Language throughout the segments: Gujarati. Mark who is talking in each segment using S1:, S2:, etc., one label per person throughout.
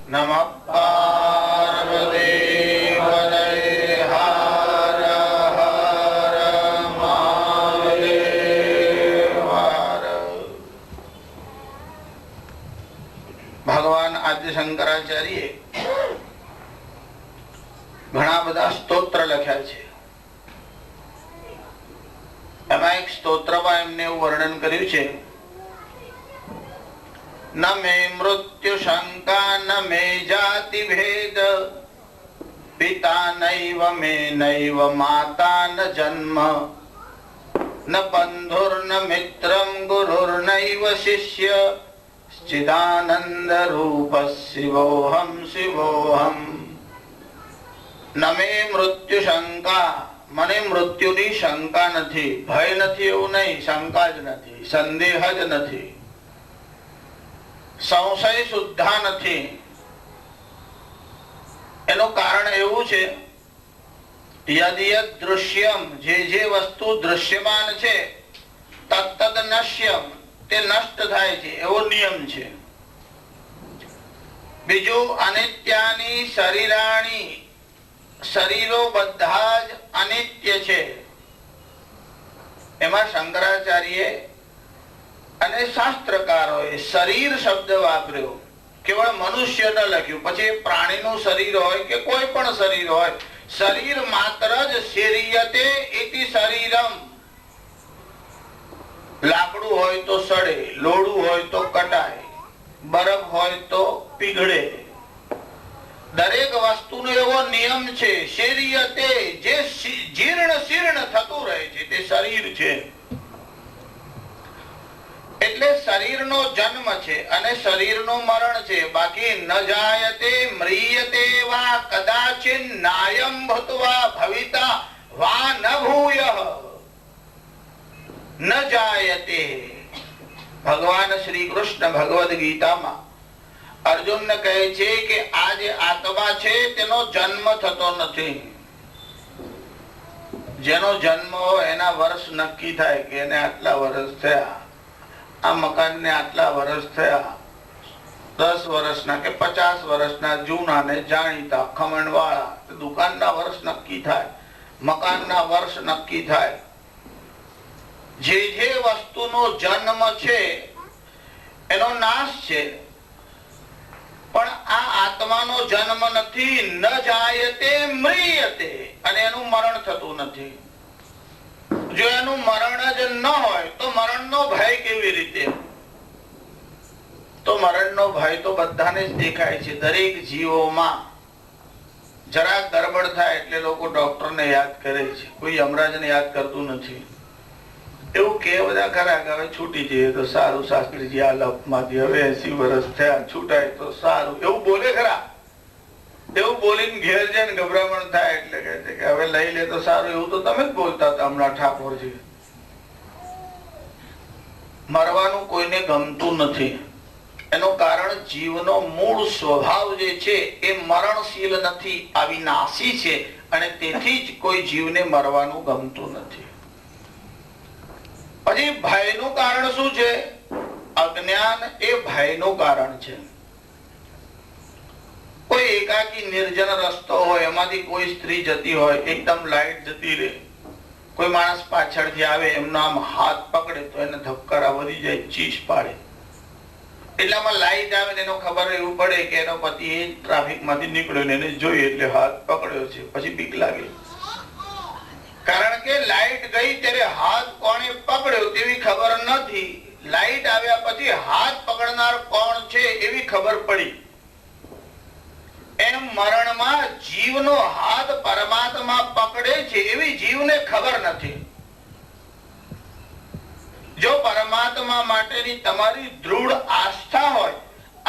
S1: નમઃ પાર્વતી પતયે હર હર મહાદેવ હર. ભગવાન આદ્ય શંકરાચાર્ય ઘણા બધા સ્તોત્ર લખ્યા છે. એમાં એક સ્તોત્રમાં એમને એવું વર્ણન કર્યું છે, ન મે મૃત્યુ શંકા ન મે જાતિ ભેદ, પિતા નૈવ મે નૈવ માતા ન જન્મ, ન બંધુર ન મિત્રમ ગુરુર નૈવ શિષ્ય, ચિદાનંદ રૂપ શિવોહમ શિવોહમ. ન મે મૃત્યુ શંકા, મને મૃત્યુની શંકા નથી, ભય નથી એવું નહીં, શંકા જ નથી, સંદેહ જ નથી, સંશય સુદ્ધા નથી. એનું કારણ એવું છે, યદ યદ દૃશ્યમ, જે વસ્તુ દૃશ્યમાન છે, તત્તદ નશ્યમ, તે નષ્ટ થાય છે એવો નિયમ છે. બીજું, અનિત્યાની શરીરાણી, શરીરો બધા જ અનિત્ય છે. એમાં શંકરાચાર્ય અને શાસ્ત્રકારોએ શરીર શબ્દ વાપર્યો, કેવળ મનુષ્ય ન લખ્યું. પછી પ્રાણીનું શરીર હોય કે કોઈ પણ શરીર હોય, શરીર માત્ર જ શરીયતે ઇતિ શરીરમ. લાકડું હોય તો સડે, લોઢું હોય તો કટાય, બરફ હોય તો પીગળે. દરેક વસ્તુનો એવો નિયમ છે, શરીયતે, જે જીર્ણ શીર્ણ થતું રહે છે તે શરીર છે. એટલે શરીરનો જન્મ છે અને શરીરનું મરણ છે. બાકી ન જાયતે મ્રિયતે વા કદાચિન નાયમ ભૂત્વા ભવિતા વા ન ભૂયઃ. ન જાયતે, ભગવાન શ્રી કૃષ્ણ ભગવદ ગીતામાં અર્જુનને કહે છે કે આ જે આત્મા છે તેનો જન્મ થતો નથી. જેનો જન્મ હોય એના વર્ષ નક્કી થાય કે એને આટલા વર્ષ થયા, આ મકાનને આટલા વર્ષ થયા, 10 વર્ષના કે 50 વર્ષના, જૂના ને જાણીતા ખમણવાળા. દુકાનના વર્ષ નક્કી થાય, મકાનના વર્ષ નક્કી થાય. જે વસ્તુનો જન્મ છે એનો નાશ છે, પણ આ આત્માનો જન્મ નથી. ન જાયતે મ્રિયતે, અને એનું મરણ થતું નથી. જો એનું મરણ જ ન હોય તો મરણનો ભય કેવી રીતે? તો મરણનો ભય તો બધાને જ દેખાય છે, દરેક જીવોમાં. જરાક ગરબડ થાય એટલે લોકો ડોક્ટરને યાદ કરે છે, કોઈ યમરાજને યાદ કરતું નથી. એવું કે બધા ખરા કે હવે છૂટી જઈએ તો સારું, શાસ્ત્રીજી આ લપમાંથી હવે 80 વર્ષ થયા, છૂટાય તો સારું, એવું બોલે ખરા. એવું બોલીને ઘેર જઈને ગભરામણ થાય એટલે કહે છે કે હવે લઈ લે તો સારું. એવું તો તમે જ બોલતા હતા હમણાં ઠાકોરજી. મરવાનું કોઈને ગમતું નથી. એનું કારણ જીવનો મૂળ સ્વભાવ જે છે એ મરણશીલ નથી, અવિનાશી છે, અને તેથી જ કોઈ જીવને મરવાનું ગમતું નથી. પછી ભયનું કારણ શું છે? અજ્ઞાન એ ભયનું કારણ છે. કોઈ એકાકી નિર્જન રસ્તો હોય, એમાંથી કોઈ સ્ત્રી જતી હોય, એકદમ લાઈટ જતી રહે, કોઈ માણસ પાછળથી આવે, એમનો આમ હાથ પકડે તો એને ધબકારા વધી જાય, ચીસ પાડે. એટલામાં લાઈટ આવે ને એનો ખબર એવું પડે કે એનો પતિ એ ટ્રાફિક માંથી નીકળ્યો ને એને જોઈએ એટલે હાથ પકડ્યો છે. પછી બીક લાગે, કારણ કે લાઈટ ગઈ ત્યારે હાથ કોણે પકડ્યો તેવી ખબર નથી. લાઈટ આવ્યા પછી હાથ પકડનાર કોણ છે એવી ખબર પડી. એમ મરણમાં જીવનો હાથ પરમાત્મા પકડે છે એવી જીવને ખબર નથી. જો પરમાત્મા માટેની તમારી દૃઢ આસ્થા હોય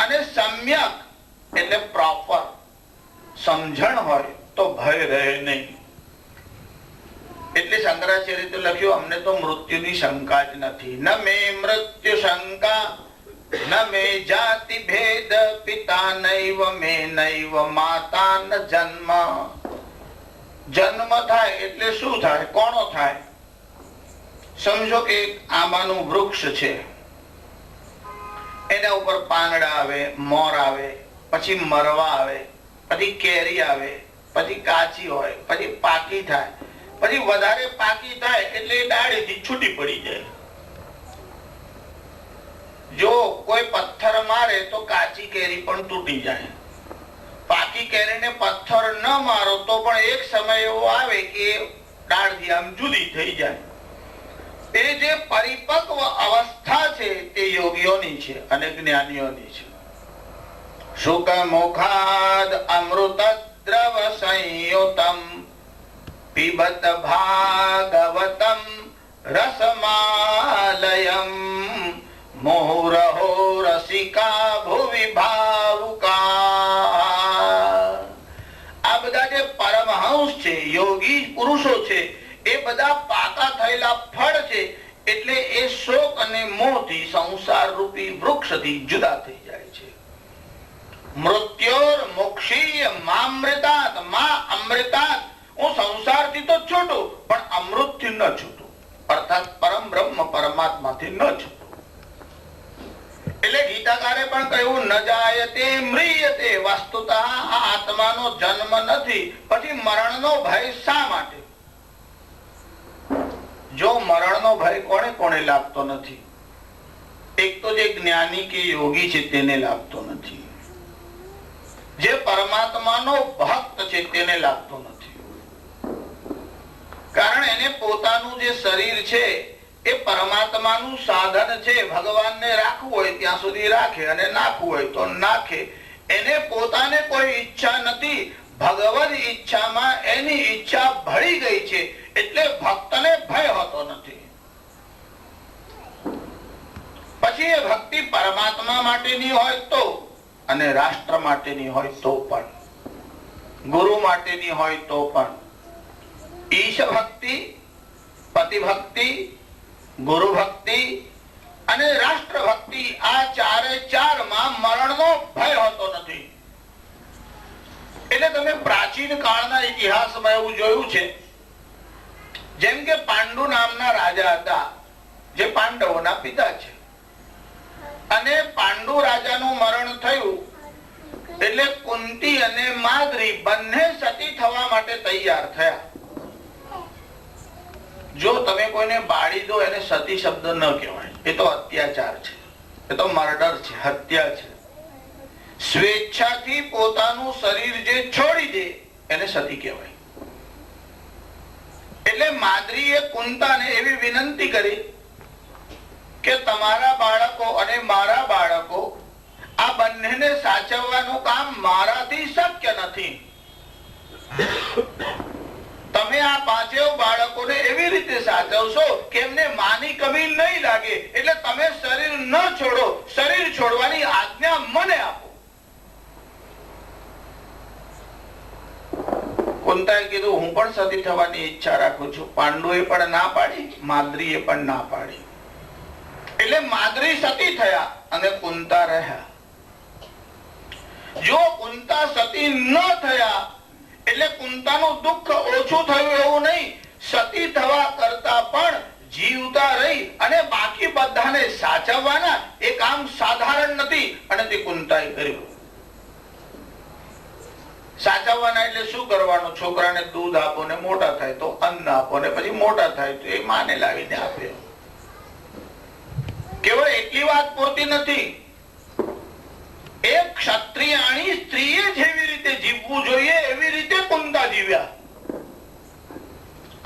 S1: અને સમ્યક એટલે પ્રોપર સમજણ હોય તો ભય રહે નહીં. એટલે શંકરાચાર્ય તો લખ્યું, અમને તો મૃત્યુની શંકા જ નથી. ન મે મૃત્યુ શંકા ન મે જાતિ ભેદ, પિતા નૈવ મે નૈવ માતા ન જન્મ. જન્મ થાય એટલે શું થાય? કોણો થાય? સમજો કે આંબાનું વૃક્ષ છે, એના ઉપર પાંદડા આવે, મોર આવે, પછી મરવા આવે, પછી કેરી આવે, પછી કાચી હોય, પછી પાકી થાય, પછી વધારે પાકી થાય એટલે ડાળીથી છૂટી પડી જાય. જો કોઈ પથ્થર મારે તો કાચી કેરી પણ તૂટી જાય. પાકી કેરીને પથ્થર ન મારો તો પણ એક સમય એવો આવે કે ડાળથી આમ જુદી થઈ જાય. એ જે પરિપક્વ અવસ્થા છે તે યોગીઓની છે અને જ્ઞાનીઓની છે. શુક મુખાદ અમૃત દ્રવ સંયુતમ પીબત ભાગવતમ રસમાલયમ મુહુરહો રસિકા ભુવિ ભાવુકા. આ બધા જે પરમહંસ છે, યોગી પુરુષો છે, એ બધા પાકા થયેલા ફળ છે. એટલે એ શોક અને મોહથી સંસાર રૂપી વૃક્ષથી જુદા થઈ જાય છે. મૃત્યોર મોક્ષીય મામૃતાત મા અમૃતાત. હું સંસારથી તો છૂટું પણ અમૃતથી ન છૂટું, અર્થાત પરમ બ્રહ્મ પરમાત્માથી ન છૂટું. એટલે ગીતાકારે પણ કહ્યું ન જાયતે મ્રિયતે. વસ્તુતઃ આ આત્માનો જન્મ નથી, પછી મરણનો ભય શા માટે? જો મરણનો ભય કોને કોને લાગતો નથી? એક તો જે જ્ઞાની કે યોગી છે તેને લાગતો નથી, જે પરમાત્માનો ભક્ત છે તેને લાગતો નથી. કારણ એને પોતાનું જે શરીર છે એ પરમાત્માનું સાધન છે. ભગવાનને રાખવું હોય ત્યાં સુધી રાખે અને નાખવું હોય તો નાખે. એને પોતાને કોઈ ઈચ્છા નથી. ભગવદ ઈચ્છામાં એની ઈચ્છા ભળી ગઈ છે એટલે ભક્તને ભય હોતો નથી. પછી એ ભક્તિ પરમાત્મા માટેની હોય તો, અને રાષ્ટ્ર માટેની હોય તો પણ, ગુરુ માટેની હોય તો પણ. ઈશ ભક્તિ, પતિ ભક્તિ, ગુરુ ભક્તિ અને રાષ્ટ્ર ભક્તિ, આ ચારે ચાર માં મરણનો ભય હોતો નથી. એટલે તમે પ્રાચીન કાળના ઇતિહાસમાં એવું જોયું છે, જેમ કે પાંડુ નામના રાજા હતા જે પાંડવોના પિતા છે. અને પાંડુ રાજાનું મરણ થયું એટલે કુંતી અને માદ્રી બંને સતી થવા માટે તૈયાર થયા. જો તમે કોઈને બાળી દો એને સતી શબ્દ ન કહેવાય, એ તો અત્યાચાર છે, એ તો મર્ડર છે, હત્યા છે. સ્વેચ્છાથી પોતાનું શરીર જે છોડી દે એને સતી કહેવાય. એટલે માદ્રીએ કુંતાને એવી વિનંતી કરી કે તમારા બાળકો અને મારા બાળકો આ બંનેને સાચવવાનું કામ મારાથી શક્ય નથી. તમે આ પાંચેય બાળકોને એવી રીતે સાચવશો કે એમને માની કમી નહીં લાગે, એટલે તમે શરીર ન છોડો, શરીર છોડવાની આજ્ઞા મને આપો. કુંતાએ કીધું હું પણ સતી થવાની ઈચ્છા રાખું છું. પાંડુએ પણ ના પાડી, માદ્રીએ પણ ના પાડી. એટલે માદ્રી સતી થયા અને કુંતા રહ્યા. જો કુંતા સતી ન થયા એટલે કુંતાનું દુઃખ ઓછું થયું એવું નહીં, સતી થવા કરતા પણ જીવતા રહી અને બાકી બધાને સાચવવાના એ કામ સાધારણ નથી. અને તે કુંતાએ કર્યું. સાચવવાના એટલે શું કરવાનું? છોકરાને દૂધ આપો ને મોટા થાય તો અન્ન આપો ને પછી મોટા થાય તો એ માને લાવીને આપે. કેવળ એટલી વાત પૂરતી નથી. એક ક્ષત્રિયાણી સ્ત્રીએ જેવી રીતે જીવવું જોઈએ એવી રીતે કુંતા જીવ્યા.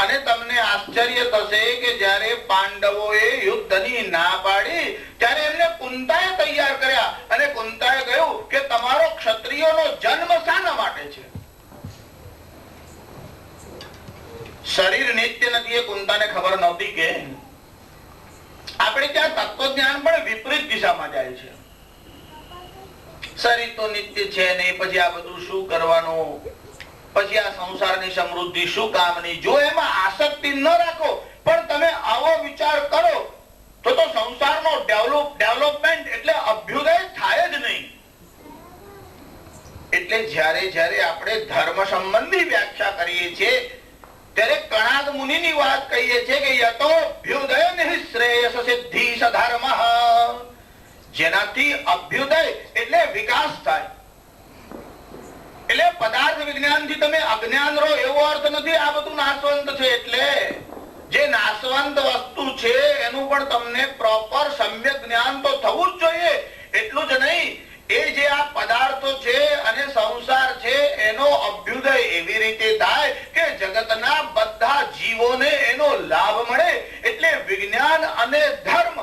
S1: અને તમને આશ્ચર્ય થશે કે જ્યારે પાંડવોએ યુદ્ધની ના પાડી ત્યારે એમને કુંતાએ તૈયાર કર્યા. અને કુંતાએ કહ્યું કે તમારો ક્ષત્રિયોનો જન્મ શાના માટે છે? શરીર નિત્ય નથી એ કુંતાને ખબર નહોતી કે આપણે ત્યાં તત્વજ્ઞાન પણ વિપરીત દિશામાં જાય છે. શરીર તો નિત્ય છે નહીં, પછી આ બધું શું કરવાનું, પછી આ સંસારની સમૃદ્ધિ શું કામની. જો એમાં આસક્તિ ન રાખો પણ તમે આવો વિચાર કરો તો સંસારનો ડેવલપમેન્ટ એટલે અભ્યુદય થાય જ નહીં. એટલે જ્યારે જ્યારે આપણે ધર્મ સંબંધી વ્યાખ્યા કરીએ છીએ ત્યારે કણાદ મુનિની વાત કહીએ છીએ કે યતો અભ્યુદય નિઃશ્રેયસ સિદ્ધિ સધર્મઃ. જેનાથી અભ્યુદય એટલે વિકાસ થાય, પદાર્થ વિજ્ઞાનથી તમે અજ્ઞાન રહો એવો અર્થ નથી. આ બધું નાશવંત છે. એટલે જે નાશવંત વસ્તુ છે એનું પણ તમને પ્રોપર સમ્યક જ્ઞાન તો થવું જ જોઈએ. એટલું જ નહીં, એ જે આ પદાર્થો છે અને સંસાર છે એનો અભ્યુદય એવી રીતે થાય કે જગતના બધા જીવોને એનો લાભ મળે. એટલે વિજ્ઞાન અને ધર્મ,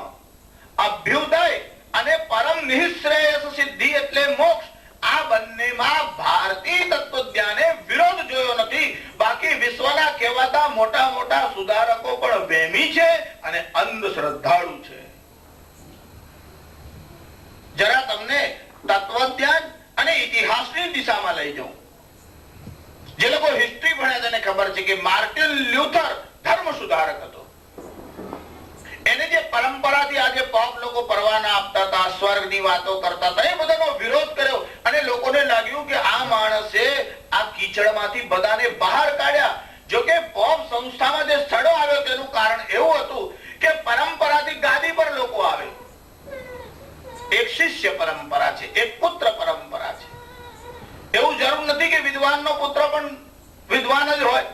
S1: અભ્યુદય અને પરમ નિઃશ્રેયસ સિદ્ધિ એટલે મોક્ષ, આ બંનેમાં ભારતીય તત્વજ્ઞાને વિરોધ જોયો નથી. બાકી વિશ્વના કહેવાતા મોટા મોટા સુધારકો પણ વહેમી છે અને અંધશ્રદ્ધાળુ છે. જરા તમને તત્વજ્ઞાન અને ઇતિહાસની દિશામાં લઈ જાઉં. જે લોકો હિસ્ટ્રી ભણ્યા તેને ખબર છે કે માર્ટિન લ્યુથર ધર્મ સુધારક હતો. એને જે પરંપરાથી આજે પોપ લોકો પરવાના આપતા હતા, સ્વર્ગની વાતો કરતા હતા, એ બધાનો વિરોધ કર્યો અને લોકોને લાગ્યું કે આ માણસે આ કીચડમાંથી બધાને બહાર કાઢ્યા. જો કે પોપ સંસ્થામાં જે સ્થળો આવ્યો તેનું કારણ એવું હતું કે પરંપરાથી ગાદી પર લોકો આવે. એક શિષ્ય પરંપરા છે, એક પુત્ર પરંપરા છે. એવું જરૂર નથી કે વિદ્વાનનો પુત્ર પણ વિદ્વાન જ હોય.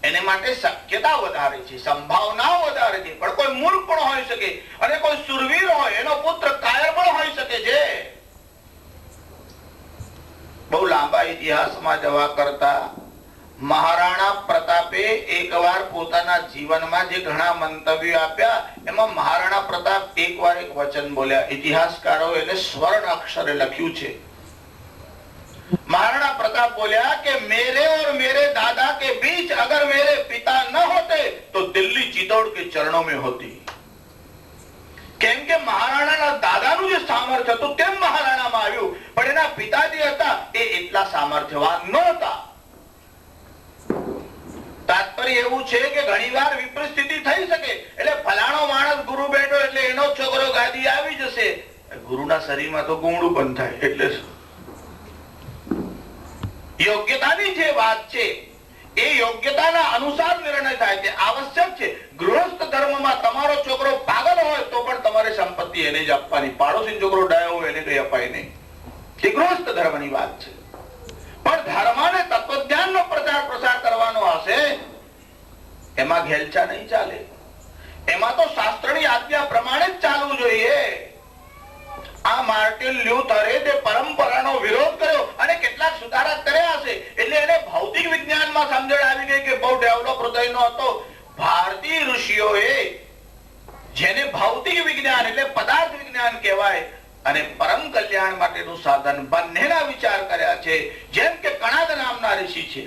S1: એને માટે શક્યતા વધારે છે, સંભાવનાઓ વધારે છે. પણ કોઈ મૂર્ખ પણ હોઈ શકે અને કોઈ સુરવીર હોય, એનો પુત્ર કાયર પણ હોઈ શકે છે. બહુ લાંબા ઇતિહાસમાં જવા કરતા મહારાણા પ્રતાપે એકવાર પોતાના જીવનમાં જે ઘણા મંતવ્યો આપ્યા, એમાં મહારાણા પ્રતાપ એકવાર એક વચન બોલ્યા. ઇતિહાસકારો એને સ્વર્ણ અક્ષરે લખ્યું છે. महाराणा प्रताप बोला कि मेरे और मेरे दादा के बीच अगर मेरे पिता न होते तो दिल्ली चित्तौड़ के चरणों में होती. કેમ કે મહારાણાના દાદાનું જે સામર્થ્ય હતું તેમ મહારાણામાં આવ્યું, પણ એના પિતા જે હતા એ એટલા સામર્થ્યવાન નહોતા. તાત્પર્ય એવું છે કે ઘણીવાર વિપરીત સ્થિતિ થઈ શકે. એટલે ફલાણો માણસ ગુરુ બેઠો એટલે એનો છોકરો ગાદી આવી જશે. ગુરુના શરીરમાં તો ગુંગળું પણ થાય. એટલે યોગ્યતાની જે વાત છે એ યોગ્યતાના અનુસાર નિર્ણય થાય છે, આવશ્યક છે. ગૃહસ્થ ધર્મમાં તમારો છોકરો પાગલ હોય તો પણ તમારે સંપત્તિ એને જ આપવાની. પાડોશી છોકરો ડાયો હોય એને કઈ અપાય નહીં. એ ગૃહસ્થ ધર્મની વાત છે. પણ ધર્મ અને તત્વજ્ઞાનનો પ્રચાર પ્રસાર કરવાનો હશે એમાં ઘેલછા નહીં ચાલે. એમાં તો શાસ્ત્રની આજ્ઞા પ્રમાણે જ ચાલવું જોઈએ. આ માર્ટિન લ્યુથરે તે પરંપરાનો વિરોધ કર્યો અને કેટલાક સુધારક કર્યા હશે. એટલે એને ભૌતિક વિજ્ઞાનમાં સમજણ આવી ગઈ કે બહુ ડેવલપ હૃદયનો હતો. ભારતીય ઋષિઓએ જેને ભૌતિક વિજ્ઞાન એટલે પદાર્થ વિજ્ઞાન કહેવાય અને પરમ કલ્યાણ માટેનું સાધન બંનેના વિચાર કર્યા છે. જેમ કે કણાદ નામના ઋષિ છે.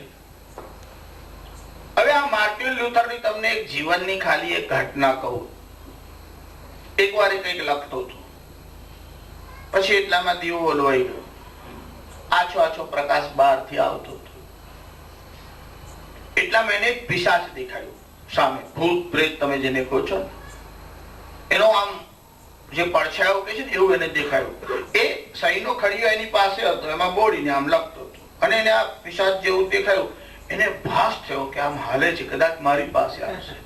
S1: હવે આ માર્ટિન લ્યુથરની તમને એક જીવનની ખાલી એક ઘટના કહું. એકવાર એ કંઈક લખતો હતો, પછી એટલામાં દીવો ઓલવાઈ ગયો. આછો આછો પ્રકાશ બહારથી આવતો હતો. એટલામાં એને એક પિશાચ દેખાયું સામે. ભૂત પ્રેત તમે જેને કહો છો એનો આમ જે પડછાયો કે છે એવું એને દેખાયું. એ સહીનો ખડીયો એની પાસે હતો, એમાં બોડીને આમ લખતો હતો અને એને આ પિશાચ જેવું દેખાયું. એને ભાસ થયો કે આમ હાલે છે, કદાચ મારી પાસે આવશે.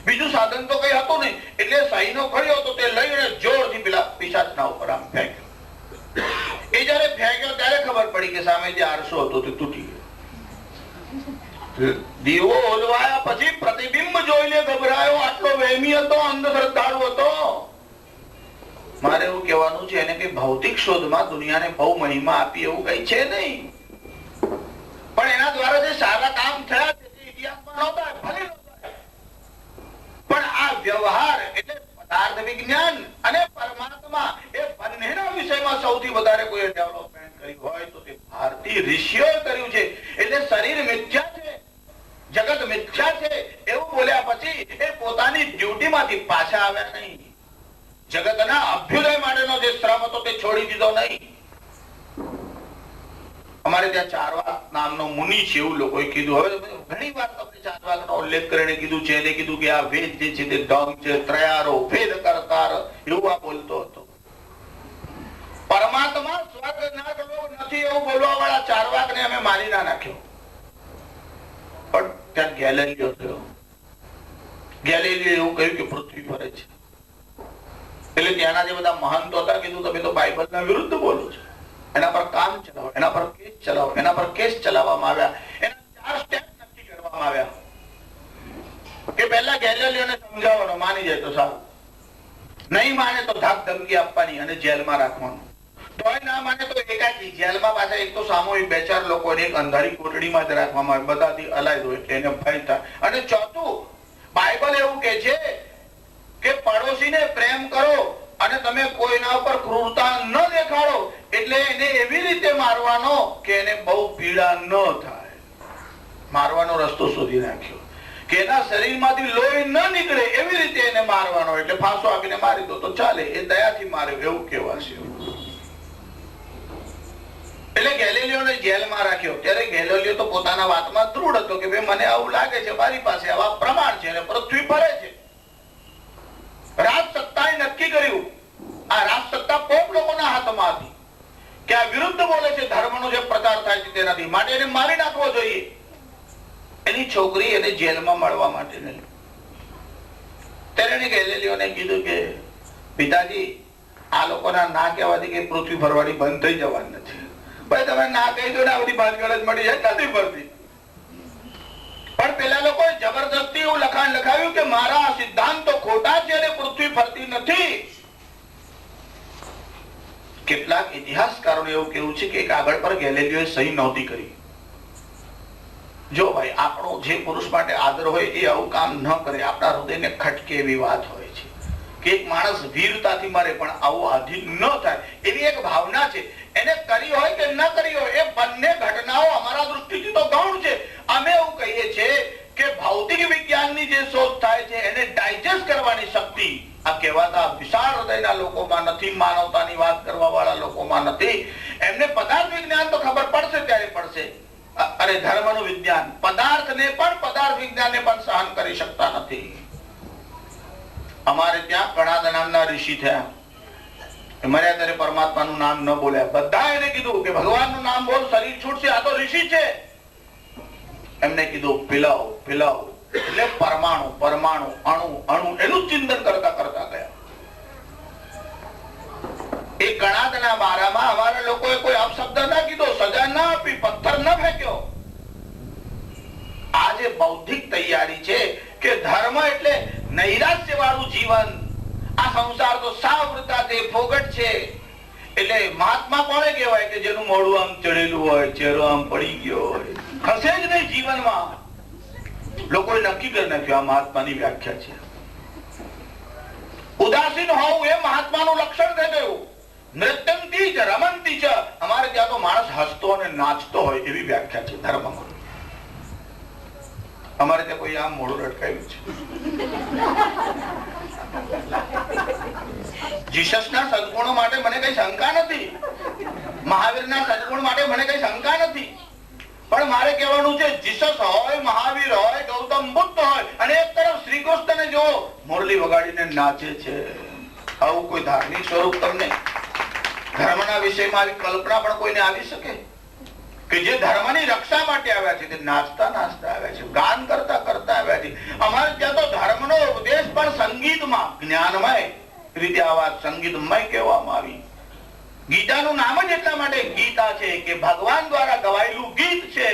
S1: બીજું સાધન તો કઈ હતું નહીં. એટલે સહીનો ખડીયો હતો તે લઈને જોરથી પેલા પિશાચના ઉપર આમ ફેંક્યો. એ જયારે ફેંક્યો ત્યારે ખબર પડી કે સામે જે આરસો હતો તે તૂટી ગયો. દીવો ઓલવાયા પછી પ્રતિબિંબ જોઈને ગભરાયો. આટલો વહેમી હતો, અંધશ્રદ્ધાળુ હતો. મારે એવું કહેવાનું છે એને કે ભૌતિક શોધમાં દુનિયાને બહુ મહિમા આપી એવું કઈ છે નહીં. પણ એના દ્વારા જે સારા કામ થયા છે તે ઇતિહાસમાં નહોતા, ભલે નહોતા. પણ આ વ્યવહાર એટલે પદાર્થ વિજ્ઞાન અને પરમાત્મા એ બંનેના વિષયમાં સૌથી વધારે કોઈ ડેવલપમેન્ટ કર્યું હોય તો તે ભારતીય ઋષિઓએ કર્યું છે. એટલે શરીર મિથ્યા છે, જગત મિથ્યા છે એવું બોલ્યા પછી એ પોતાની ડ્યુટીમાંથી પાછા આવ્યા નહીં. જગતના અભ્યુદય માટેનો જે શ્રમ હતો તે છોડી દીધો નહીં. અમારે ત્યાં ચારવાક નામનો મુનિ છે એવું લોકોએ કીધું. હવે ઘણી વાર તમને ચારવાકનો ઉલ્લેખ કરીને કીધું છે. એને કીધું કે આ વેદ જે છે તે ડોંગ છે, ત્રયારો ભેદ કરતાર એવું આ બોલતો હતો. પરમાત્મા સ્વર્ગ નરક લોક નથી એવું બોલવા વાળા ચારવાકને અમે મારી ના નાખ્યો. પણ ત્યાં ગેલેલિયો થયો. ગેલેલિયો એવું કહ્યું કે પૃથ્વી ફરે છે. એટલે ત્યાંના જે બધા મહંતો હતા કીધું તમે તો બાઇબલના વિરુદ્ધ બોલો છો. એના પર કામ ચલાવો, એના પર કેસ ચલાવો. એના પર કેસ ચલાવવામાં ધમકી આપવાની અને જેલમાં રાખવાનું. તોય ના માને તો એકાકી જેલમાં પાછા એક તો સામૂહિક 2-4 લોકોને એક અંધારી કોટડીમાં જ રાખવામાં આવે, બધાથી અલાયદ હોય એને ભય થાય. અને ચોથું, બાઇબલ એવું કહે છે કે પડોશીને પ્રેમ કરો અને તમે કોઈના ઉપર ક્રૂરતા ન દેખાડો, એટલે એને એવી રીતે મારવાનો કે એને બહુ પીડા ન થાય. મારવાનો રસ્તો શોધી નાખ્યો કે એના શરીરમાંથી લોહી ન નીકળે એવી રીતે એને મારવાનો. એટલે ફાંસો આપીને મારી દો તો ચાલે, એ દયાથી માર્યો એવું કહેવાશે. એટલે ગેલિલિયોને જેલમાં રાખ્યો. ત્યારે ગેલિલિયો તો પોતાના વાતમાં દૃઢ હતો કે ભાઈ મને આવું લાગે છે, મારી પાસે આવા પ્રમાણ છે અને પૃથ્વી ફરે છે. રાજસત્તાએ નક્કી કર્યું, આ રાજસત્તા પોપ લોકોના હાથમાં હતી કે આ વિરુદ્ધ બોલે છે, ધર્મનો જે પ્રચાર થાય છે તેનાથી, માટે એને મારી નાખવો જોઈએ. એની છોકરી એને જેલમાં મળવા માટે ગઈ. ત્યારે એને ગેલિલિયોને કીધું કે પિતાજી, આ લોકોના ના કહેવાથી કે પૃથ્વી ફરવાની બંધ થઈ જવાની નથી. ભાઈ તમે ના કહી દો ને આ બધી ભાનગડ જ મળી જાય, નથી ફરતી. પણ પેલા લોકોએ જબરદસ્તી એવું લખાણ લખાવ્યું કે મારા સિદ્ધાંતો ખોટા છે અને પૃથ્વી ફરતી નથી. કેટલાક ઇતિહાસકારોને એવું કેવું છે કે કાગળ પર ગેલિલિયોએ સહી નહોતી કરી. જો ભાઈ, આપણો જે પુરુષ માટે આદર હોય એ આવું કામ ન કરે. આપણા હૃદયને ખટકે એવી વાત હોય છે કે એક માણસ વીરતાથી મરે પણ આવું આધીન ન થાય એવી એક ભાવના છે. એને કરી હોય કે ન કરી હોય, એ બંને ઘટનાઓ અમારા દૃષ્ટિથી તો ગૌણ છે. અમે એવું કહીએ છીએ કે ભૌતિક વિજ્ઞાનની જે શોધ થાય છે એને ડાયજેસ્ટ કરવાની શક્તિ આ કહેવાતા વિશાળ હૃદયના લોકોમાં નથી, માનવતાની વાત કરવા વાળા લોકોમાં નથી. એમને પદાર્થ વિજ્ઞાન તો ખબર પડશે ત્યારે પડશે. અરે ધર્મનું વિજ્ઞાન પદાર્થને પણ પદાર્થ વિજ્ઞાનને પણ સહન કરી શકતા નથી. અમારે ત્યાં કણાદ નામના ઋષિ થયા. મર્યા ત્યારે પરમાત્માનું નામ ન બોલ્યા. બધા એને કીધું કે ભગવાનનું નામ બોલ, શરીર છૂટશે, આ તો ઋષિ છે. એમને કીધું પિલાવ પિલાવ, એટલે પરમાણુ પરમાણુ, અણુ અણુ, એનું ચિંતન કરતા કરતા ગયા. એ કણાદના બારામાં અમારા લોકોએ કોઈ અપશબ્દ ના કીધો, સજા ના આપી, પથ્થર ન ફેંક્યો. આ જે બૌદ્ધિક તૈયારી છે કે ધર્મ એટલે નૈરાશ્ય વાળું જીવન, આ સંસાર તો સાવૃતા છે, ફોગટ છે. એટલે મહાત્મા કોને કહેવાય કે જેનું મોઢું આમ ચડેલું હોય, ચહેરો આમ પડી ગયો હોય, હશે જ નહીં જીવનમાં. લોકોએ નક્કી કરી નાખ્યું આ મહાત્માની વ્યાખ્યા છે. ઉદાસીન હોવું એ મહાત્માનું લક્ષણ થઈ ગયું. નૃત્યંતી જ રમંતી જ, અમારે ત્યાં તો માણસ હસતો અને નાચતો હોય એવી વ્યાખ્યા છે ધર્મમાં. અમારે ત્યાં કોઈ આમ મોઢું રટકાયું છે. જીસસના સદગુણો માટે મને કઈ શંકા નથી, મહાવીરના સદગુણ માટે મને કઈ શંકા નથી. પણ મારે કહેવાનું છે, જીસસ હોય, મહાવીર હોય, ગૌતમ બુદ્ધ હોય, અને એક તરફ શ્રી કૃષ્ણને જો મુરલી વગાડીને નાચે છે. આવું કોઈ ધાર્મિક સ્વરૂપ તમને ધર્મના વિષયમાં આવી કલ્પના પણ કોઈને આવી શકે કે જે ધર્મની રક્ષા માટે આવ્યા છે, તે નાચતા નાચતા આવ્યા છે, ગાન કરતા કરતા આવ્યા છે. અમારે ત્યાં તો ધર્મનો ઉપદેશ પણ સંગીતમાં, જ્ઞાનમય રીતે આ વાત સંગીતમય કહેવામાં આવી. ગીતાનું નામ જ એટલા માટે ગીતા છે કે ભગવાન દ્વારા ગવાયેલું ગીત છે.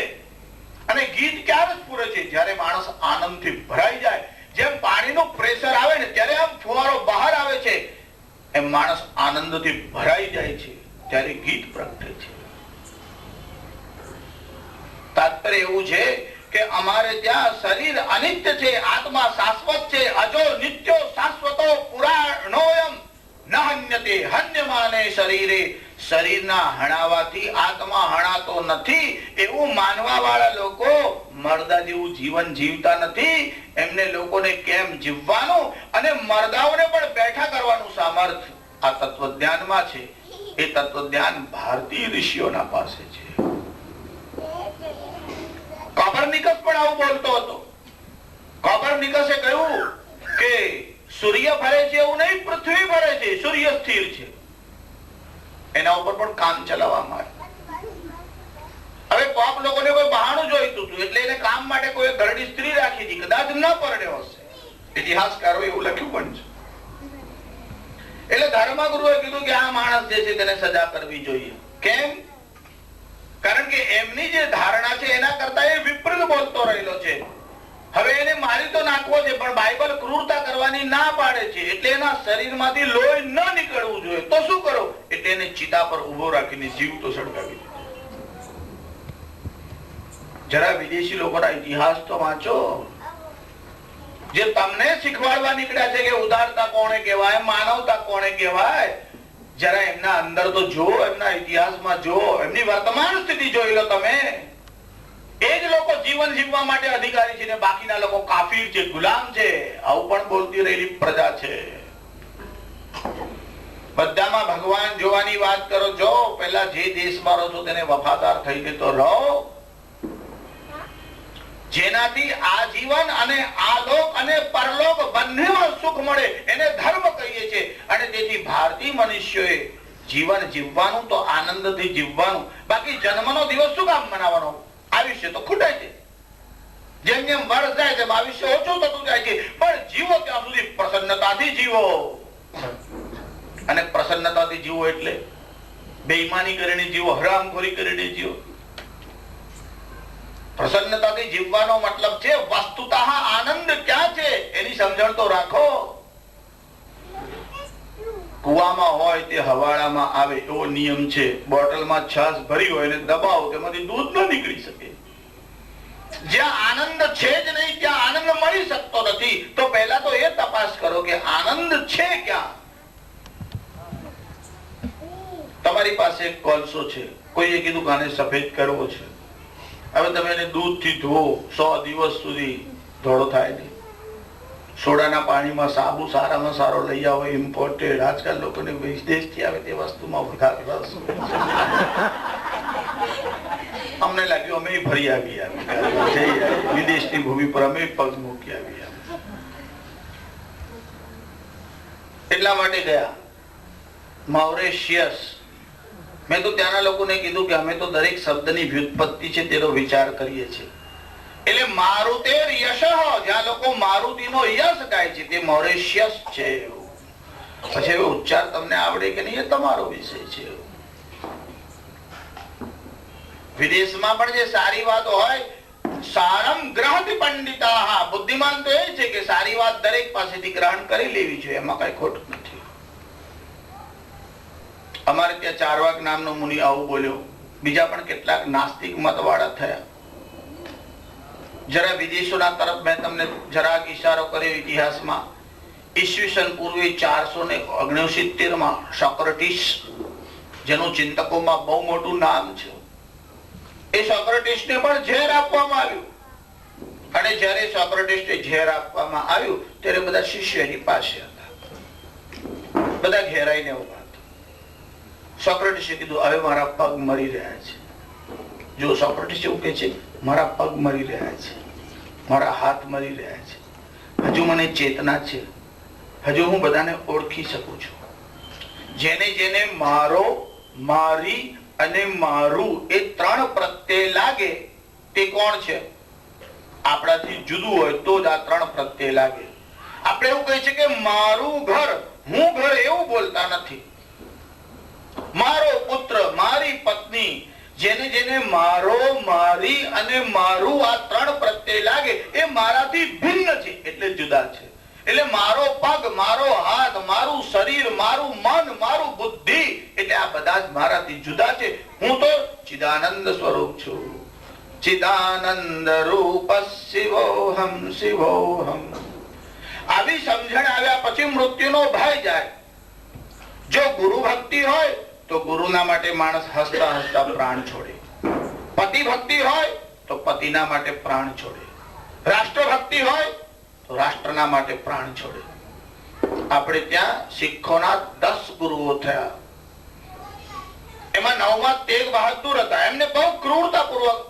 S1: અને ગીત ક્યારે સ્ફુરે છે? જ્યારે માણસ આનંદથી ભરાઈ જાય. જેમ પાણીનું પ્રેશર આવે ને ત્યારે આમ ફુવારો બહાર આવે છે, એમ માણસ આનંદથી ભરાઈ જાય છે ત્યારે ગીત પ્રગટે છે. તાત્પર્ય એવું છે કે અમારે ત્યાં શરીર અનિત્ય છે, આત્મા શાશ્વત છે. અજો નિત્યો શાશ્વતો પુરાણોયમ નહન્યતે હન્યમાને શરીરે. શરીરના હણાવાથી આત્મા હણાતો નથી એવું માનવા વાળા લોકો મરદા જેવું જીવન જીવતા નથી. એમને લોકોને કેમ જીવવાનું અને મરદાઓને પણ બેઠા કરવાનું સામર્થ્ય આ તત્વજ્ઞાનમાં છે. એ તત્વજ્ઞાન ભારતીય ઋષિઓના પાસે છે. કોપરનિકસ પણ આવું બોલતો હતો. કોપરનિકસે કહ્યું કે સૂર્ય ફરે છે એવું નહીં, પૃથ્વી ફરે છે, સૂર્ય સ્થિર છે. એના ઉપર પણ કામ ચલાવવામાં આવે. હવે પોપ લોકોને કોઈ બહાનું જોઈતું હતું એટલે એને કામ માટે કોઈ ઘરડી સ્ત્રી રાખી હતી. કદાચ ન પરણ્યો હશે, ઇતિહાસકારો એવું લખ્યું પણ છે. એટલે ધર્મગુરુએ કીધું કે આ માણસ જે છે તેને સજા કરવી જોઈએ. કેમ? કારણ કે એમની જે ધારણા છે એના કરતા એ વિપરીત બોલતો રહેલો છે. હવે એને મારી તો નાખવો છે, પણ બાઇબલ ક્રૂરતા કરવાની ના પાડે છે, એટલે એના શરીરમાંથી લોહી ન નીકળવું જોઈએ. તો શું કરો? એટલે એને ચિતા પર ઉભો રાખીને જીવતો સળગાવી દીધો. જરા વિદેશી લોકોના ઇતિહાસ તો વાંચો, જે તમને શીખવાડવા નીકળ્યા છે કે ઉદારતા કોને કહેવાય, માનવતા કોને કહેવાય. જરા એમના અંદર તો જો, એમના ઇતિહાસમાં જો, એમની વર્તમાન સ્થિતિ જોઈ લો તમે. એ જ લોકો જીવન જીવવા માટે અધિકારી છે ને બાકીના લોકો કાફીર છે, ગુલામ છે. આવું પણ બોલતી રહેલી પ્રજા છે. બધામાં ભગવાન જોવાની વાત કરો. જો પહેલા જે દેશમાં રહો છો તેને વફાદાર થઈને તો રહો, જેનાથી આ જીવન અને આ લોક અને પરલોક બંનેમાં સુખ મળે. એને ધર્મ કહીએ છીએ. અને તેથી ભારતીય મનુષ્યોએ જીવન જીવવાનું તો આનંદથી જીવવાનું. બાકી જન્મનો દિવસ શું કામ મનાવવાનો? આયુષ્ય તો ખૂટે છે. જેમ જેમ વર્ષ જાય તેમ આયુષ્ય ઓછું થતું જાય છે. પણ જીવો ત્યાં સુધી પ્રસન્નતાથી જીવો. અને પ્રસન્નતાથી જીવો એટલે બેઈમાની કરીને જીવો, હરામખોરી કરીને જીવો. પ્રસન્નતાથી જીવવાનો મતલબ છે વસ્તુતઃ આનંદ ક્યાં છે એની સમજણ તો રાખો. કુવામાં હોય તે હવાડામાં આવે એવો નિયમ છે. બોટલમાં છાશ ભરી હોય ને દબાવો તેમાંથી દૂધ ન નીકળી શકે. જ્યાં આનંદ છે જ નહીં ત્યાં આનંદ મળી શકતો નથી. તો પહેલા તો એ તપાસ કરો કે આનંદ છે ક્યાં. તમારી પાસે એક કોલસો છે, કોઈએ કીધું કે આને સફેદ કરવો છે. હવે તમે એને દૂધથી ધોવો, 100 દિવસ સુધી ધોળો થાય નહીં. સોડાના પાણીમાં સાબુ સારામાં સારો લઈ આવો, ઇમ્પોર્ટેડ. આજકાલ લોકોને વિદેશથી આવે તે વસ્તુમાં વધારે રસ. અમને લાગ્યું અમે ફરી આવી વિદેશની ભૂમિ પર અમે પગ મૂકી આવી. એટલા માટે ગયા મોરેશિયસ. મેં તો ત્યાંના લોકોને કીધું કે અમે તો દરેક શબ્દની વ્યુત્પત્તિ છે તેનો વિચાર કરીએ છીએ. એટલે મારુતેર યશ, જ્યાં લોકો મારુતિનો યશ ગાય છે તે મોરેશિયસ છે. પછી હવે ઉચ્ચાર તમને આવડે કે નહીં એ તમારો વિષય છે. વિદેશમાં પણ જે સારી વાત હોય, સારમ ગ્રહતિ પંડિતા. બુદ્ધિમાન તો એ છે કે સારી વાત દરેક પાસેથી ગ્રહણ કરી લેવી જોઈએ, એમાં કઈ ખોટું નથી. અમારે ત્યાં ચારવાક નામનો મુનિ આવું બોલ્યો. બીજા પણ કેટલાક નાસ્તિક મતવાળા થયા. જરા વિદેશોના તરફ મેં તમને જરાક ઈશારો કર્યો ઇતિહાસમાં. ઈસવીસન પૂર્વે 469 સોક્રેટિસ, જેનું ચિંતકોમાં બહુ મોટું નામ છે, એ સોક્રેટિસને પણ ઝેર આપવામાં આવ્યું. અને જ્યારે સોક્રેટિસને ઝેર આપવામાં આવ્યું ત્યારે બધા શિષ્ય એની પાસે હતા. બધા ઘેરાઈને ઉભા. સોક્રેટિસે કીધું હવે મારા પગ મરી રહ્યા છે. જો સોક્રેટિસ એવું કહે છે મારા પગ મરી રહ્યા છે, મારા હાથ મરી રહ્યા છે, હજુ મને ચેતના છે, હજુ હું બધાને ઓળખી શકું છું. જેને જેને મારો, મારી અને મારું એ 3 પ્રત્યય લાગે તે કોણ છે? આપણાથી જુદું હોય તો જ આ 3 પ્રત્યય લાગે. આપણે એવું કહે છે કે મારું ઘર, હું ઘર, એવું બોલતા નથી. મારો પુત્ર, મારી પત્ની, જેને જેને મારો, મારી અને મારું આ 3 પ્રત્યય લાગે એ મારાથી ભિન્ન છે એટલે જુદા છે. એટલે મારો પગ, મારો હાથ, મારું શરીર, મારું મન, મારું બુદ્ધિ, એટલે આ બધા જ મારાથી જુદા છે. હું તો ચિદાનંદ સ્વરૂપ છું. ચિદાનંદ રૂપ શિવોહમ શિવોહમ. આવી સમજણ આવ્યા પછી મૃત્યુનો ભય જાય. જો ગુરુ ભક્તિ હોય તો ગુરુના માટે માણસ હસતા હસતા પ્રાણ છોડે. પતિ ભક્તિ હોય તો પતિના માટે પ્રાણ છોડે. રાષ્ટ્ર ભક્તિ હોય તો રાષ્ટ્રના માટે પ્રાણ છોડે. આપણે ત્યાં શીખોના 10 ગુરુઓ થયા. એમાં 9મા તેગ બહાદુર હતા. એમને બહુ ક્રૂરતાપૂર્વક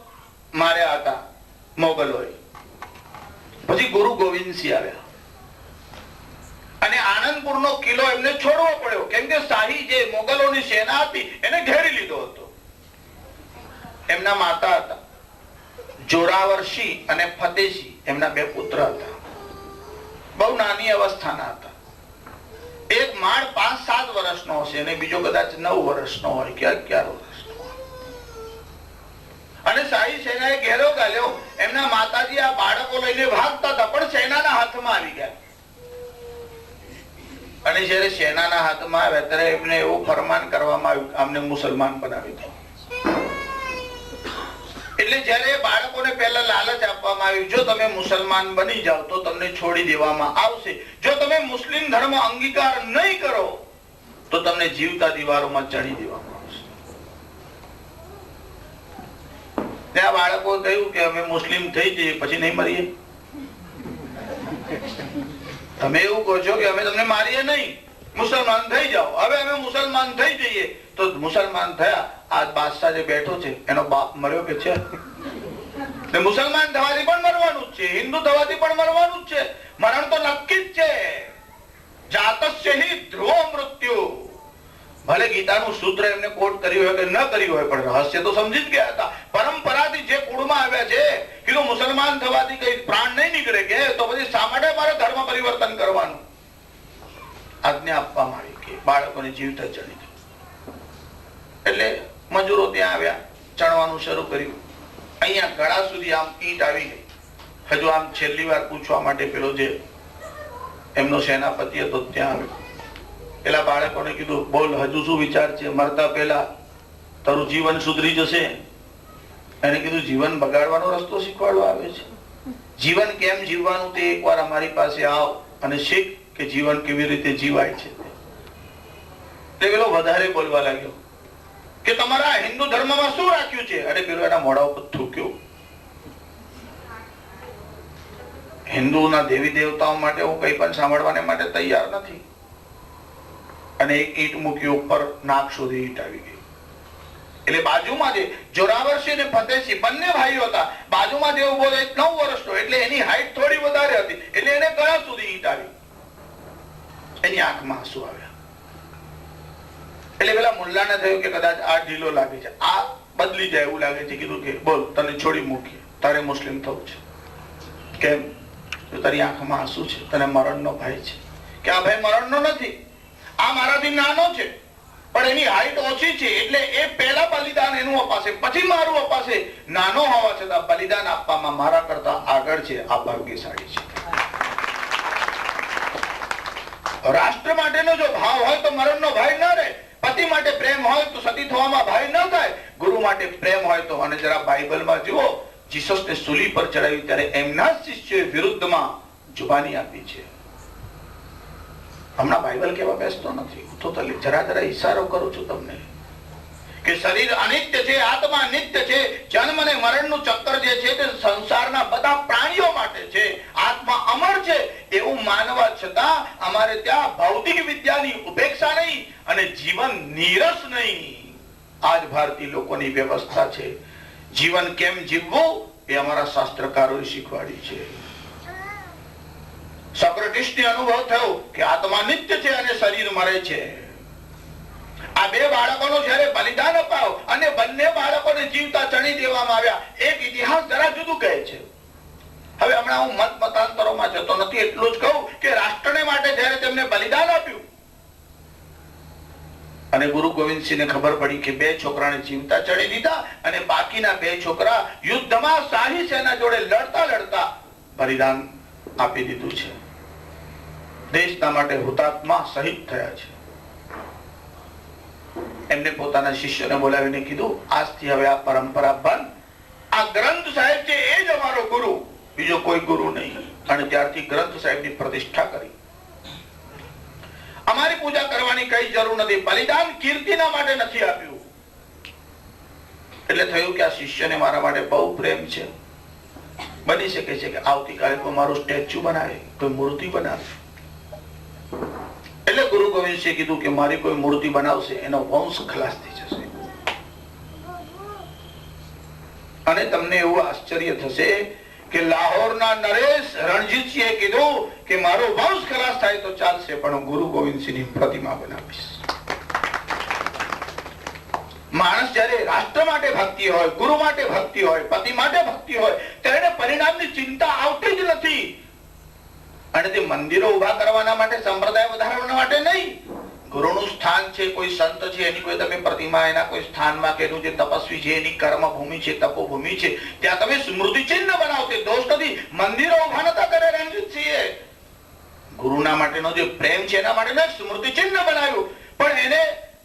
S1: માર્યા હતા મોગલોએ. પછી ગુરુ ગોવિંદસિંહ આવ્યા અને આનંદપુરનો કિલ્લો એમને છોડવો પડ્યો, કેમ કે શાહી જે મોગલોની સેના હતી એને ઘેરી લીધો હતો. એમના માતા હતા જોરાવરસિંહ અને ફતેહસિંહ, એમના 2 પુત્ર હતા. બહુ નાની અવસ્થાના હતા. એક માળ 5-7 વર્ષનો હશે અને બીજો કદાચ 9 વર્ષનો હોય કે 11 વર્ષનો. અને શાહી સેનાએ ઘેરો ગાલ્યો. એમના માતાજી આ બાળકો લઈને ભાગતા હતા, પણ સેનાના હાથમાં આવી ગયા. અને જયારે સેનાના હાથમાં આવ્યા ત્યારે એમને એવું ફરમાન કરવામાં આવ્યું, આમને મુસલમાન બનાવી દો. એટલે જયારે બાળકોને પહેલા લાલચ આપવામાં આવી, જો તમે મુસલમાન બની જાઓ તો તમને છોડી દેવામાં આવશે, જો તમે મુસ્લિમ ધર્મ અંગીકાર નહીં કરો તો તમને જીવતા દીવારોમાં ચડી દેવામાં આવશે. ત્યાં બાળકો કહ્યું કે અમે મુસ્લિમ થઈ જઈએ પછી નહીં મરીએ. તમે એવું કહો છો કે અમે તમને મારીએ નહીં, મુસલમાન થઈ જાઓ. હવે અમે મુસલમાન થઈ જઈએ તો મુસલમાન થયા. આ બાદશાહ જે બેઠો છે એનો બાપ મર્યો કે છે? મુસલમાન થવાથી પણ મરવાનું જ છે, હિન્દુ થવાથી પણ મરવાનું જ છે. મરણ તો નક્કી જ છે. જાતસ્ય હિ ધ્રુવો મૃત્યુ. ભલે ગીતાનું સૂત્ર એમને કોટ કર્યું હોય કે ન કર્યું હોય, પણ રહસ્ય તો સમજી જ ગયા હતા. પરંપરાથી જે કુળમાં આવ્યા છે, કીધું મુસલમાન થવાથી કઈ પ્રાણ નહીં નીકળે કે તો પછી શા માટે મારે ધર્મ પરિવર્તન કરવાનું? આજ્ઞા આપવામાં આવી કે બાળકોને જીવતા ચડી દો. એટલે મજૂરો ત્યાં આવ્યા, ચણવાનું શરૂ કર્યું. અહીંયા ગળા સુધી આમ ઈંટ આવી ગઈ. હજુ આમ છેલ્લી વાર પૂછવા માટે પેલો જે એમનો સેનાપતિ હતો ત્યાં આવ્યો. પેલા બાળકોને કીધું, બોલ હજુ શું વિચાર છે? મરતા પહેલા તારું જીવન સુધરી જશે. એને કીધું, જીવન બગાડવાનો રસ્તો શીખવાડવા આવે છે. જીવન કેમ જીવવાનું તે એકવાર અમારી પાસે આવ અને શીખ કે જીવન કેવી રીતે જીવાય છે. તે પેલો વધારે બોલવા લાગ્યો કે તમારા હિન્દુ ધર્મમાં શું રાખ્યું છે? અને પેલો એના મોઢા ઉપર થૂક્યો. હિન્દુના દેવી દેવતાઓ માટે હું કઈ પણ સાંભળવાને માટે તૈયાર નથી. અને એક ઈંટ મૂકી ઉપર, નાક સુધી ઈંટ આવી ગઈ. એટલે બાજુમાં જે જોરાવરસિંહ અને ફતેહસિંહ બંને ભાઈઓ હતા. બાજુમાં જે ઉભો 9 વર્ષનો, એટલે એની હાઈટ થોડી વધારે હતી, એટલે એને ગળા સુધી ઈંટ આવી. એની આંખમાં આંસુ આવ્યા. એટલે પેલા મુલ્લાને થયું કે કદાચ આ ઢીલો લાગે છે, આ બદલી જાય એવું લાગે છે. કીધું કે બોલ, તને છોડી મૂકીએ, તારે મુસ્લિમ થવું છે. કેમ? તો તારી આંખમાં આંસુ છે, તને મરણનો ભય છે. કે આ ભાઈ મરણનો નથી, આ મારાથી નાનો છે, પણ એની હાઈટ ઓછી છે, એટલે એ પહેલા બલિદાન એનું અપાશે, પછી મારું અપાશે. નાનો હોવા છતાં બલિદાન આપવામાં મારા કરતા આગળ છે, આ ભાગ્યશાળી છે. રાષ્ટ્ર માટેનો જો ભાવ હોય તો મરણનો ભય ન રહે. પતિ માટે પ્રેમ હોય તો સતી થવામાં ભય ન થાય. ગુરુ માટે પ્રેમ હોય તો, અને જરા બાઇબલમાં જુઓ, જીસસને સૂલી પર ચડાવી ત્યારે એમના શિષ્યોએ વિરુદ્ધમાં જુબાની આપી છે. હમણાં બાઇબલ કેવા બેસતો નથી, તો જરા જરા ઈશારો કરું છું તમને કે શરીર અનિત્ય છે, આત્મા નિત્ય છે. જન્મ અને મરણનું ચક્કર જે છે તે સંસારના બધા પ્રાણીઓ માટે છે. આત્મા અમર છે એવું માનવા છતાં અમારે ત્યાં ભૌતિક વિદ્યાની ઉપેક્ષા નહીં અને જીવન નીરસ નહીં. આજ ભારતીય લોકોની વ્યવસ્થા છે. જીવન કેમ જીવવું એ અમારા શાસ્ત્રકારોએ શીખવાડી છે. સોક્રેટિસને અનુભવ થયો કે આત્મા નિત્ય છે અને શરીર મરે છે. આ બે બાળકોનો જ્યારે બલિદાન અપાયો અને બંને બાળકોને જીવતા ચણી દેવામાં આવ્યા, એક ઇતિહાસ જરા જુદું કહે છે. હવે હમણાં હું મતાંતરોમાં જતો નથી, એટલું જ કહું કે રાષ્ટ્રને માટે જ્યારે તેમને બલિદાન આપ્યું અને ગુરુ ગોવિંદસિંહને ખબર પડી કે 2 છોકરાને જીવતા ચડી દીધા અને બાકીના 2 છોકરા યુદ્ધમાં શાહી સેના જોડે લડતા લડતા બલિદાન આપી દીધું છે. દેશના માટે હુતાત્મા શહીદ થયા છે. એમને પોતાના શિષ્યોને બોલાવીને કીધું, આજથી હવે આ પરંપરા બંધ. આ ગ્રંથ સાહેબ છે એ જ અમારો ગુરુ, બીજો કોઈ ગુરુ નહીં. અને ત્યારથી ગ્રંથ સાહેબની પ્રતિષ્ઠા કરી. અમારી પૂજા કરવાની કઈ જરૂર નથી. બલિદાન કીર્તિના માટે નથી આપ્યું. એટલે થયું કે આ શિષ્યને મારા માટે બહુ પ્રેમ છે. બની શકે છે કે આવતીકાલે કોઈ મારું સ્ટેચ્યુ બનાવે, કોઈ મૂર્તિ બનાવે. એટલે ગુરુ ગોવિંદસિંહે કીધું કે મારી કોઈ મૂર્તિ બનાવશે એનો વંશ ખલાસ થઈ જશે. અને તમને એવું આશ્ચર્ય થશે કે લાહોરના નરેશ રણજીતસિંહે કીધું કે મારો વંશ ખલાસ થાય તો ચાલશે, પણ હું ગુરુ ગોવિંદસિંહની પ્રતિમા બનાવીશ. માણસ જયારે રાષ્ટ્ર માટે ભક્તિ હોય, ગુરુ માટે ભક્તિ હોય, પતિ માટે ભક્તિ હોય, ત્યારે પરિણામની ચિંતા આવતી જ નથી. અને તે મંદિરો ઉભા કરવાના માટે, સંપ્રદાય વધારવાના માટે નહીં, ગુરુનું સ્થાન છે, કોઈ સંત છે, એની કોઈ તમે પ્રતિમા એના કોઈ સ્થાનમાં કે એનું જે તપસ્વી છે એની કર્મ ભૂમિ છે, તપોભૂમિ છે, ત્યાં તમે સ્મૃતિ ચિહ્ન બનાવો, તે દોષ નથી. મંદિરો ઉભા નતા કરે રણજીતસિંહે. ગુરુના માટેનો જે પ્રેમ છે એના માટેનો સ્મૃતિ ચિહ્ન બનાવ્યું. પણ એને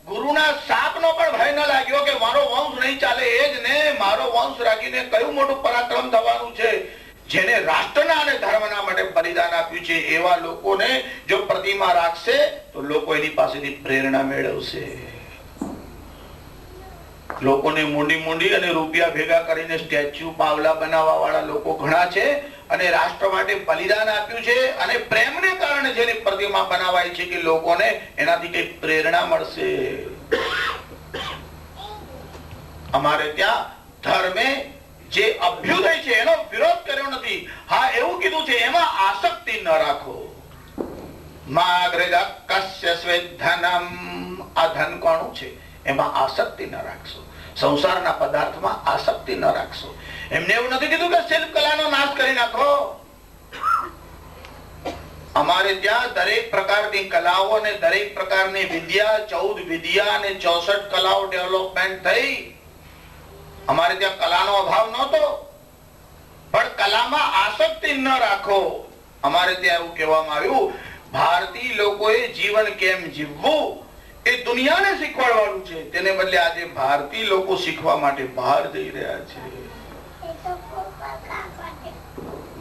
S1: ગુરુના શાપનો પણ ભય ન લાગ્યો કે મારો વંશ નહીં ચાલે. એ જ ને, મારો વંશ રાખીને કયું મોટું પરાક્રમ થવાનું છે. જેને રાષ્ટ્રના અને ધર્મના માટે બલિદાન આપ્યું છે એવા લોકોને જો પ્રતિમા રાખશે તો લોકો એની પાસેથી પ્રેરણા મેળવશે. લોકોને મૂંડી અને રૂપિયા ભેગા કરીને સ્ટેચ્યુ પાવલા બનાવવા વાળા લોકો ઘણા છે, અને રાષ્ટ્ર માટે બલિદાન આપ્યું છે અને પ્રેમને કારણે જેની પ્રતિમા બનાવાય છે કે લોકોને એનાથી કઈ પ્રેરણા મળશે. અમારે ત્યાં ધર્મે જે અભ્યુદય છે એનો વિરોધ કર્યો નથી. હા, એવું કીધું છે એમાં આસક્તિ ન રાખો. આ ધન કોનું છે એમાં આસક્તિ ન રાખશો. સંસારના પદાર્થમાં આસક્તિ ન રાખશો. એમને એવું નથી કીધું કે શિલ્પ કલાનો નાશ કરી નાખો. અમારે ત્યાં દરેક પ્રકારની કલાઓ અને દરેક પ્રકારની વિદ્યા, 14 વિદ્યા અને 64 કલાઓ ડેવલપમેન્ટ થઈ. અમારે ત્યાં કલાનો અભાવ નહોતો, પણ કલામાં આસક્તિ ન રાખો. અમારે ત્યાં એવું કહેવામાં આવ્યું, ભારતીય લોકોએ જીવન કેમ જીવવું એ દુનિયાને શીખવાડવાનું છે. તેને બદલે આજે ભારતીય લોકો શીખવા માટે બહાર જઈ રહ્યા છે.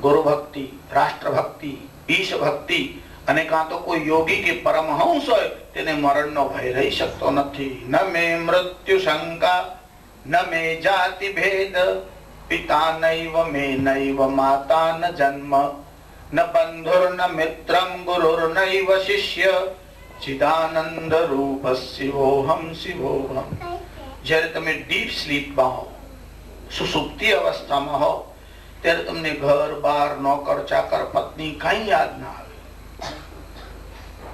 S1: ગુરુ ભક્તિ, રાષ્ટ્ર ભક્તિ, ઈશ ભક્તિ, અને કાં તો કોઈ યોગી કે પરમહંસ હોય તેને મરણનો ભય રહી શકતો નથી. ન મે મૃત્યુ શંકા ન મે જાતિ ભેદ પિતા નૈવ મે નૈવ માતા ન જન્મ ન બંધુર ન મિત્રમ ગુરુર નૈવ શિષ્ય ચિદાનંદ રૂપ શિવોહમ શિવોહમ. જ્યારે તમે ડીપ સ્લીપમાં હો, સુસુપ્તિ અવસ્થામાં હો, ત્યારે તમને ઘર બાર, નોકર ચાકર, પત્ની કઈ યાદ ના આવે,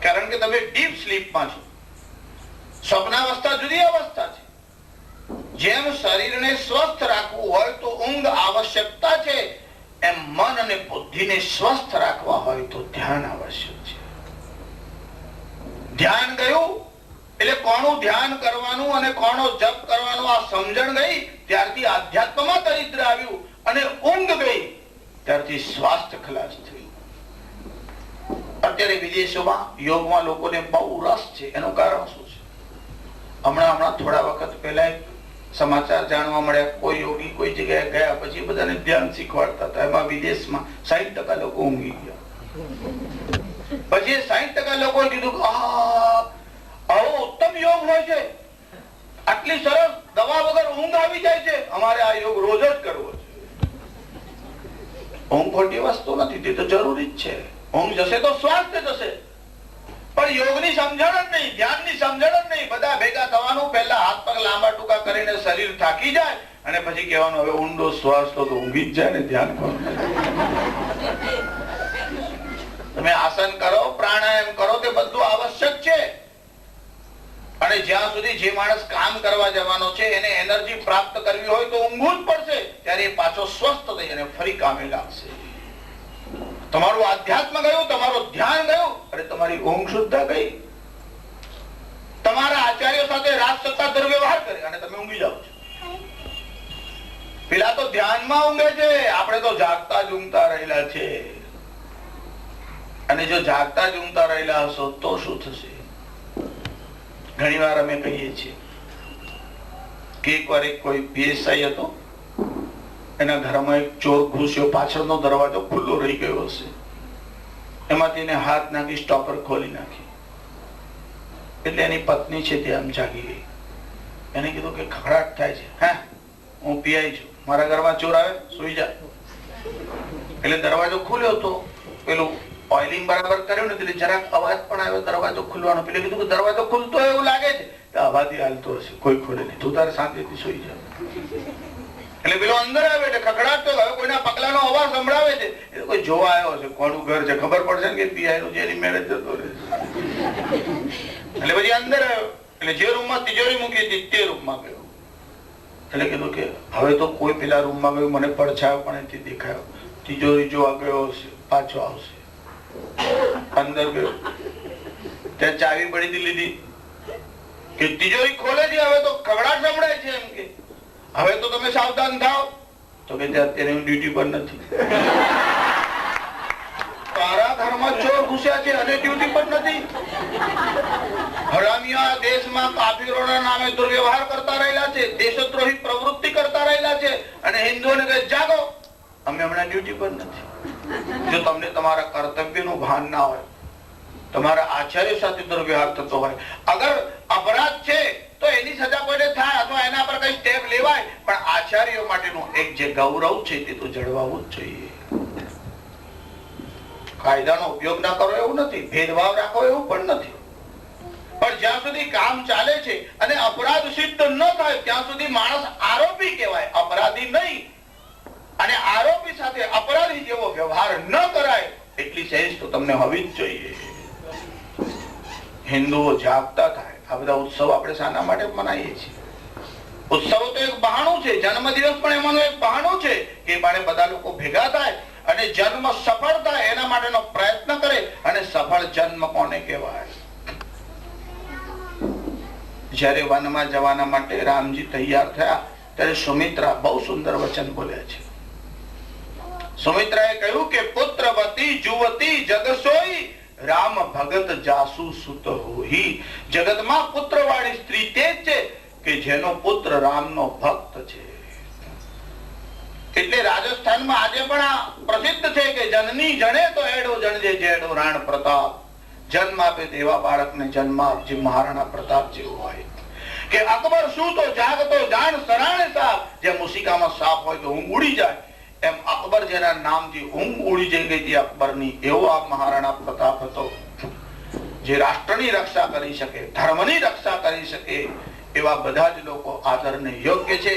S1: કારણ કે તમે ડીપ સ્લીપમાં છો. સ્વપ્નાવસ્થા જુદી અવસ્થા છે. જેમ શરીરને સ્વસ્થ રાખવું હોય તો ઊંઘ આવશ્યકતા છે, એમ મન અને બુદ્ધિને સ્વસ્થ રાખવા હોય તો ધ્યાન આવશ્યક છે. ધ્યાન ગયું એટલે કોનું ધ્યાન કરવાનું અને કોનો જપ કરવાનો આ સમજણ ગઈ ત્યારથી આધ્યાત્મમાં દરિદ્ર આવ્યું, અને ઊંઘ ગઈ ત્યારથી સ્વાસ્થ્ય ખલાસ થયું. અત્યારે વિદેશોમાં યોગમાં લોકોને બહુ રસ છે. એનું કારણ શું છે? હમણાં થોડા વખત પહેલા સમાચાર જાણવા મળ્યા, કોઈ યોગી કોઈ જગ્યાએ ગયા પછી બધાને ધ્યાન શીખવાડતા હતા. એમાં વિદેશમાં 60% લોકો ઊંઘી ગયા. પછી 60% લોકોએ કીધું કે આવો ઉત્તમ યોગ હોય છે, આટલી સરસ દવા વગર ઊંઘ આવી જાય છે, અમારે આ યોગ રોજ જ કરવો છે. ઊંઘ ખોટી વસ્તુ નથી, તે તો જરૂરી જ છે. ઊંઘ જશે તો સ્વાસ્થ્ય જશે, પણ યોગની સમજણ જ નહીં, ધ્યાનની સમજણ જ નહીં. બધા ભેગા થવાનું, પહેલા હાથ પગ લાંબા ટૂંકા કરીને શરીર થાકી જાય અને પછી કહેવાનું હવે ઊંડો શ્વાસ તો ઊંઘી જ જાય ને, ધ્યાન કરો. તમે આસન કરો, પ્રાણાયામ કરો, તે બધું આવશ્યક છે. અને જ્યાં સુધી જે માણસ કામ કરવા જવાનો છે એને એનર્જી પ્રાપ્ત કરવી હોય તો ઊંઘવું જ પડશે. ત્યારે એ પાછો સ્વસ્થ થઈ અને ફરી કામે લાગશે. તમારું આધ્યાત્મ ગયું, તમારું ધ્યાન ગયું, અને તમારી ઊંઘ શુદ્ધ ગઈ. તમારા આચાર્યો સાથે રાજસત્તા દુર્વ્યવહાર કરે અને તમે ઊંઘી જાઓ છો. પેલા તો ધ્યાનમાં ઊંઘે છે, આપણે તો જાગતા જ ઊંઘતા રહેલા છે. અને જો જાગતા જ ઊંઘતા રહેલા હશો તો શું થશે? ઘણી વાર અમે કહીએ છીએ કે એકવાર કોઈ પીએસઆઈ હતો, એના ઘરમાં એક ચોર ઘૂસ્યો, પાછળનો દરવાજો ખુલ્લો રહી ગયો હશે, એમાંથી એને હાથ નાખી સ્ટોપર ખોલી નાખી. એટલે એની પત્ની છે તે આમ જાગી ગઈ. એને કીધું કે ખખડાટ થાય છે, હા હું પીઆઈ છું, મારા ઘરમાં ચોર આવે, સુઈ જા. એટલે દરવાજો ખુલ્યો હતો, પેલું ઓઇલિંગ બરાબર કર્યું ને એટલે જરાક અવાજ પણ આવ્યો દરવાજો ખુલવાનો. પેલે કીધું કે દરવાજો ખુલતો એવું લાગે છે, અવાજથી હાલતો હશે, કોઈ ખોલે નહીં, તું તારે શાંતિથી સુઈ જા. એટલે પેલો અંદર આવે એટલે ખખડાટ તો હવે કોઈના પગલાનો અવાજ સંભળાવે છે, એટલે કોઈ જોવા આવ્યો છે, કોનું ઘર છે ખબર પડશે ને કે પીઆઈ નું છે, એની મેરેજ જતો રહે. એટલે પછી અંદર આવ્યો, એટલે જે રૂમમાં તિજોરી મૂકી હતી તે રૂમમાં ગયો. એટલે કીધું કે હવે તો કોઈ પેલા રૂમમાં ગયું, મને પડછાયો પણ એથી દેખાયો, તિજોરી જોવા ગયો હશે, પાછો આવશે. અંદર ગયો, ત્યાં ચાવી પડી લીધી કે તિજોરી ખોલે છે, હવે તો કવડાટ સંભળાય છે એમ કે હવે તો તમે સાવધાન થાઓ. તો કે અત્યારે હું ડ્યુટી પર નથી. તારા ઘરમાં ચોર ઘૂસ્યા છે અને ડ્યુટી પર નથી. હરામિયા દેશમાં કાફીરોના નામે દુર્વ્યવહાર કરતા રહેલા છે, દેશદ્રોહી પ્રવૃત્તિ કરતા રહેલા છે અને હિન્દુઓને કહે જાગો, અમે હમણાં ડ્યુટી પર નથી. જો તમને તમારા કર્તવ્યનું ભાન ના હોય, તમારા આચાર્ય સાથે દુર્વ્યવહાર થતો હોય, અગર અપરાધ છે તો એની સજા કોઈને થાય અથવા એના પર કઈ સ્ટેપ લેવાય, પણ આચાર્યો માટેનું એક જે ગૌરવ છે તે તો જળવાવું જ જોઈએ. કાયદાનો ઉપયોગ ના કરો એવું નથી, ભેદભાવ રાખો એવું પણ નથી, પણ જ્યાં સુધી કામ ચાલે છે અને અપરાધ સિદ્ધ ન થાય ત્યાં સુધી માણસ આરોપી કહેવાય, અપરાધી નહીં. અને આરોપી સાથે અપરાધી જેવો વ્યવહાર ન કરાય એટલી સહેજ તો તમને હોવી જ જોઈએ. હિન્દુઓ જાગતા થાય. આ બધા ઉત્સવ આપણે શાના માટે મનાવીએ છીએ? ઉત્સવો તો એક બહાનું છે, જન્મદિવસ પણ એમાંનું એક બહાનું છે કે બારે બધા લોકો ભેગા થાય અને જન્મ સફળ થાય એના માટેનો પ્રયત્ન કરે. અને સફળ જન્મ કોને કહેવાય? જ્યારે વનમાં જવાના માટે રામજી તૈયાર થયા ત્યારે સુમિત્રા બહુ સુંદર વચન બોલ્યા છે. સુમિત્રાએ કહ્યું કે પુત્રવતી જુવતી જગસોઈ રામ ભગત જાસુ સુત હોઈ. જગતમાં પુત્રવાળી સ્ત્રી તે જ છે કે જેનો પુત્ર રામનો ભક્ત છે. એટલે રાજસ્થાનમાં આજે પણ આ પ્રસિદ્ધ છે કે જનની જણે તો એડો જણજે જેડો રાણ પ્રતાપ. જન્મ આપે તેવા બાળકને જન્મ આપજે મહારાણા પ્રતાપ જેવો હોય. કે અકબર શું તો જાગતો જાણ સરાણે સાપ. જે મુસિકામાં સાપ હોય તો ઊંઘ ઉડી જાય, એમ અકબર જેના નામથી ઊંઘ ઉડી જઈ ગઈ હતી અકબરની, એવો આ મહારાણા પ્રતાપ હતો. જે રાષ્ટ્રની રક્ષા કરી શકે, ધર્મની રક્ષા કરી શકે એવા બધા જ લોકો આદરને યોગ્ય છે.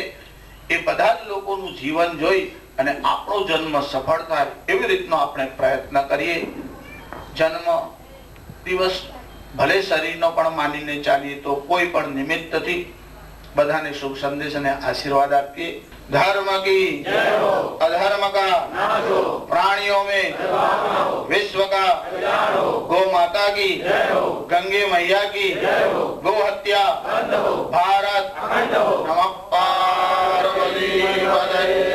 S1: એ બધા જ લોકોનું જીવન જોઈ અને આપણો જન્મ સફળ થાય એવી રીતનો આપણે પ્રયત્ન કરીએ. જન્મ દિવસ ભલે શરીરનો પણ માનીને ચાલીએ તો કોઈ પણ નિમિત્તથી બધાને શુભ સંદેશ અને આશીર્વાદ આપીએ. धर्म की अधर्म का प्राणियों में विश्व का गौ माता की गंगे मैया की गौ हत्या भारत नमः पार्वती पतये।